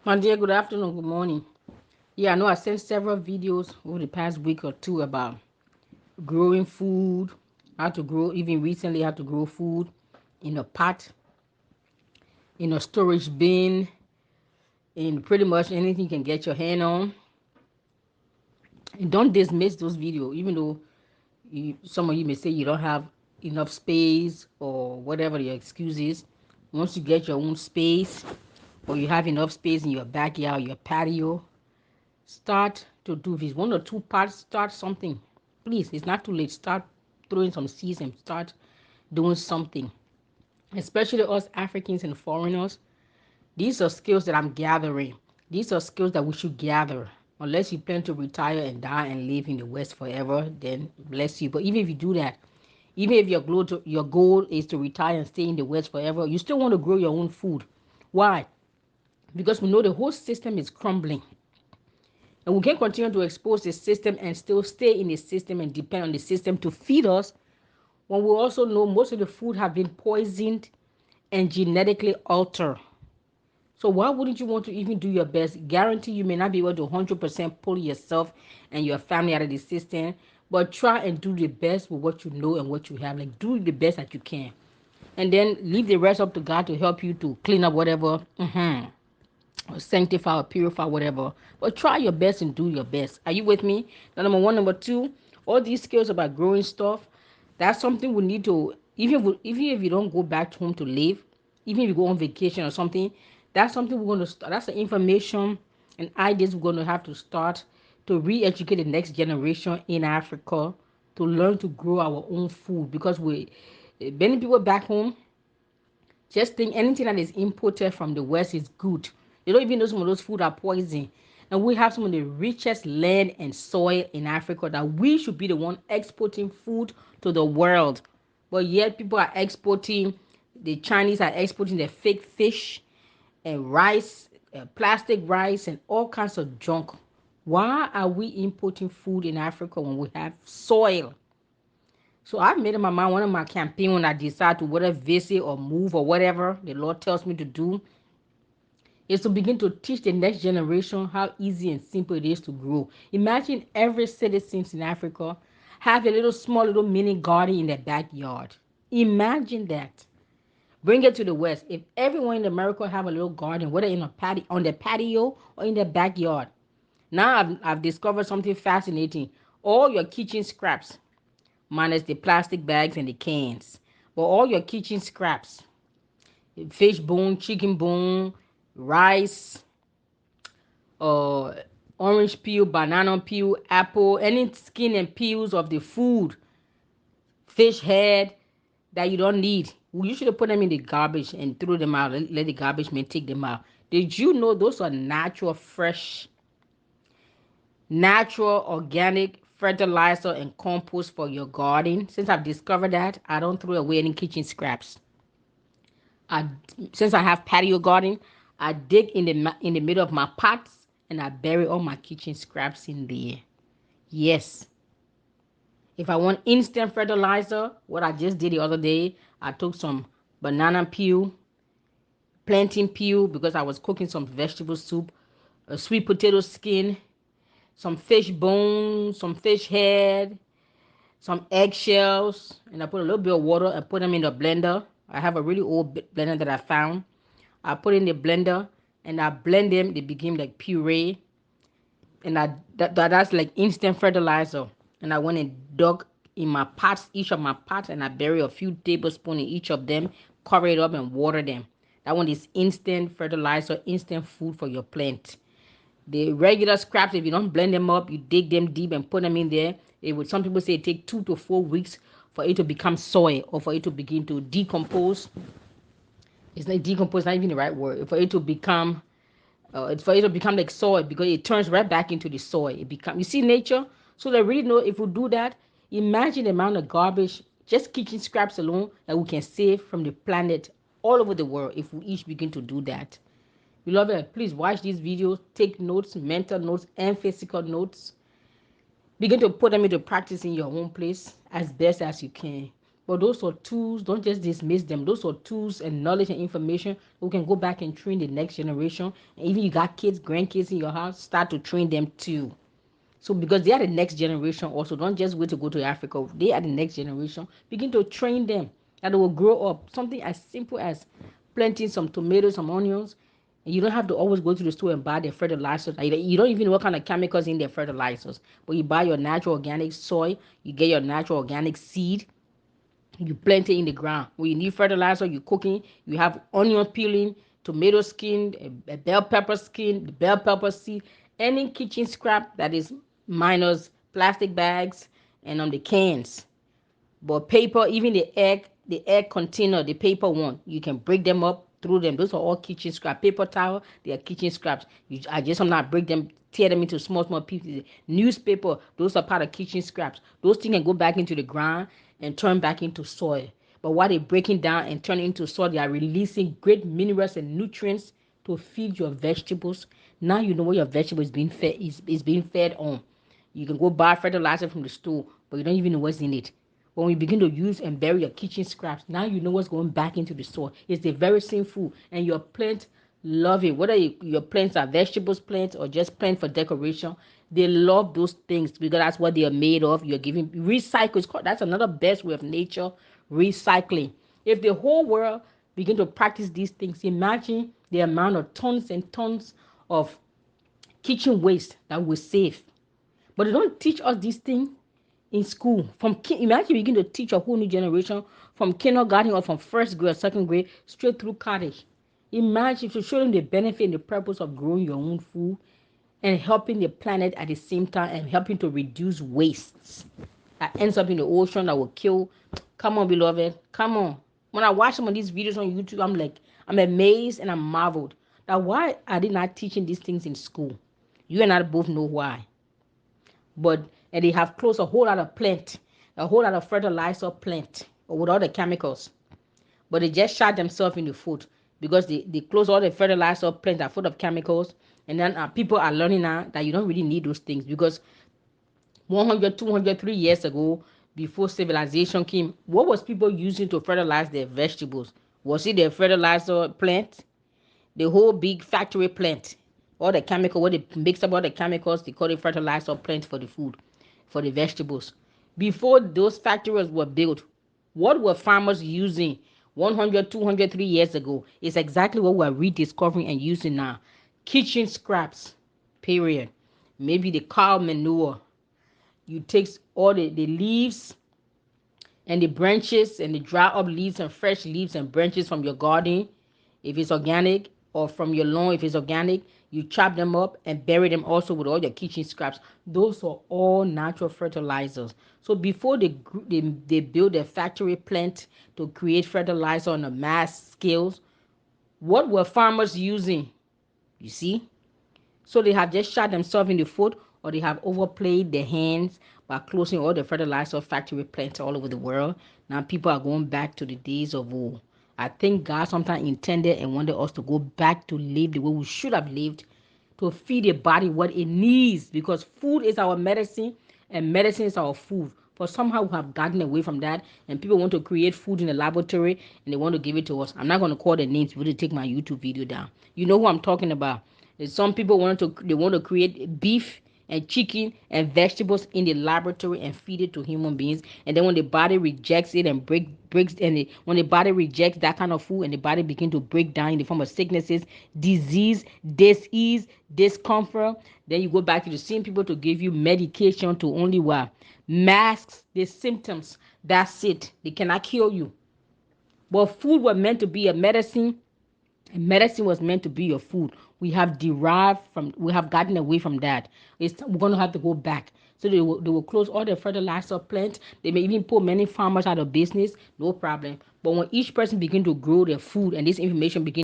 My dear, good afternoon, good morning. Yeah, I know I sent several videos over the past week or two about growing food, how to grow, even recently, how to grow food in a pot, in a storage bin, in pretty much anything you can get your hand on. And don't dismiss those videos, even though some of you may say you don't have enough space or whatever your excuse is. Once you get your own space or you have enough space in your backyard, your patio, start to do this. 1 or 2 parts, start something. Please, it's not too late. Start throwing some seeds and start doing something. Especially us Africans and foreigners. These are skills that I'm gathering. These are skills that we should gather. Unless you plan to retire and die and live in the West forever, then bless you. But even if you do that, even if your goal is to retire and stay in the West forever, you still want to grow your own food. Why? Because we know the whole system is crumbling. And we can continue to expose the system and still stay in the system and depend on the system to feed us when we also know most of the food have been poisoned and genetically altered. So why wouldn't you want to even do your best? Guarantee you may not be able to 100% pull yourself and your family out of the system, but try and do the best with what you know and what you have. Like, do the best that you can. And then leave the rest up to God to help you to clean up whatever. Or sanctify or purify, whatever. But try your best and do your best. Are you with me? Now, number one. Number two, all these skills about growing stuff, that's something we need to, even if you don't go back home to live, even if you go on vacation or something, that's something we're going to start. That's the information and ideas we're going to have to start to re-educate the next generation in Africa to learn to grow our own food, because many people back home just think anything that is imported from the West is good. They don't even know some of those food are poison. And we have some of the richest land and soil in Africa that we should be the one exporting food to the world. But yet people are exporting, the Chinese are exporting their fake fish and rice, plastic rice, and all kinds of junk. Why are we importing food in Africa when we have soil? So I've made up my mind, one of my campaign when I decide to whether visit or move or whatever the Lord tells me to do is to begin to teach the next generation how easy and simple it is to grow. Imagine every citizen in Africa have a little small little mini garden in their backyard. Imagine that. Bring it to the West. If everyone in America have a little garden, whether in a patio, on their patio or in their backyard. Now I've discovered something fascinating. All your kitchen scraps, minus the plastic bags and the cans. But all your kitchen scraps, fish bone, chicken bone, rice, uh, orange peel, banana peel, apple, any skin and peels of the food, fish head that you don't need, you should put them in the garbage and throw them out. Let the garbage man take them out. Did you know those are natural, fresh, natural, organic fertilizer and compost for your garden? Since I've discovered that, I don't throw away any kitchen scraps. I, since I have patio garden, I dig in the middle of my pots and I bury all my kitchen scraps in there. Yes. If I want instant fertilizer, what I just did the other day, I took some banana peel, plantain peel, because I was cooking some vegetable soup, a sweet potato skin, some fish bones, some fish head, some eggshells, and I put a little bit of water and put them in the blender. I have a really old blender that I found. I put in the blender and I blend them. They became like puree, and that's like instant fertilizer. And I went and dug in my pots, each of my pots, and I bury a few tablespoons in each of them, cover it up, and water them. That one is instant fertilizer, instant food for your plant. The regular scraps, if you don't blend them up, you dig them deep and put them in there. It would, some people say it take 2 to 4 weeks for it to become soil or for it to begin to decompose. It's not decompose, not even the right word. For it to become, it's for it to become like soil, because it turns right back into the soil. It become, you see nature. So they really know if we do that. Imagine the amount of garbage, just kitchen scraps alone, that we can save from the planet all over the world if we each begin to do that. Beloved, please watch these videos, take notes, mental notes, and physical notes. Begin to put them into practice in your own place as best as you can. But those are tools, don't just dismiss them. Those are tools and knowledge and information we can go back and train the next generation. And even you got kids, grandkids in your house, start to train them too. So because they are the next generation also, don't just wait to go to Africa. They are the next generation. Begin to train them that they will grow up. Something as simple as planting some tomatoes, some onions. And you don't have to always go to the store and buy their fertilizers. You don't even know what kind of chemicals in their fertilizers. But you buy your natural organic soil, you get your natural organic seed, you plant it in the ground. When you need fertilizer, you cooking, you have onion peeling, tomato skin, a bell pepper skin, the bell pepper seed, any kitchen scrap that is minus plastic bags and on the cans. But paper, even the egg container, the paper one, you can break them up, throw them. Those are all kitchen scraps. Paper towel, they are kitchen scraps. I just sometimes break them, tear them into small, small pieces. Newspaper, those are part of kitchen scraps. Those things can go back into the ground and turn back into soil. But while they're breaking down and turning into soil, they are releasing great minerals and nutrients to feed your vegetables. Now you know what your vegetable is being fed on. You can go buy fertilizer from the store, but you don't even know what's in it. When we begin to use and bury your kitchen scraps, now you know what's going back into the soil. It's the very same food, and your plant love it. Whether your plants are vegetables plants or just plants for decoration, they love those things because that's what they are made of. You're giving recycle. That's another best way of nature, recycling. If the whole world begin to practice these things, imagine the amount of tons and tons of kitchen waste that we save. But they don't teach us these things in school. Imagine you begin to teach a whole new generation from kindergarten or from first grade or second grade straight through college. Imagine to show them the benefit and the purpose of growing your own food and helping the planet at the same time and helping to reduce wastes that ends up in the ocean that will kill. Come on, beloved. Come on. When I watch some of these videos on YouTube, I'm amazed and I'm marveled that why are they not teaching these things in school? You and I both know why. But and they have closed a whole lot of plant, a whole lot of fertilizer plant with all the chemicals. But they just shot themselves in the foot because they close all the fertilizer plants that are full of chemicals. And then people are learning now that you don't really need those things because 100, 200, 3 years ago, before civilization came, what was people using to fertilize their vegetables? Was it their fertilizer plant? The whole big factory plant, all the chemical, what they mix up all the chemicals, they call it fertilizer plant for the food, for the vegetables. Before those factories were built, what were farmers using 100, 200, 3 years ago? Is exactly what we're rediscovering and using now. Kitchen scraps, period. Maybe the cow manure. You take all the leaves and the branches and the dry up leaves and fresh leaves and branches from your garden, if it's organic, or from your lawn if it's organic, you chop them up and bury them also with all your kitchen scraps. Those are all natural fertilizers. So before they build a factory plant to create fertilizer on a mass scales, what were farmers using? You see? So they have just shot themselves in the foot, or they have overplayed their hands by closing all the fertilizer factory plants all over the world. Now people are going back to the days of old. I think God sometimes intended and wanted us to go back to live the way we should have lived, to feed the body what it needs, because food is our medicine and medicine is our food. But somehow we have gotten away from that, and people want to create food in the laboratory and they want to give it to us. I'm not going to call the names. People to take my YouTube video down. You know who I'm talking about. Some people want to create beef and chicken and vegetables in the laboratory and feed it to human beings. And then when the body rejects it and breaks, when the body rejects that kind of food and the body begin to break down in the form of sicknesses, disease, disease, discomfort, then you go back to the same people to give you medication to only what? Masks the symptoms. That's it. They cannot kill you. But food was meant to be a medicine, and medicine was meant to be your food. We have gotten away from that. We're going to have to go back. So they will close all the fertilizer plants. They may even put many farmers out of business. No problem. But when each person begin to grow their food and this information begin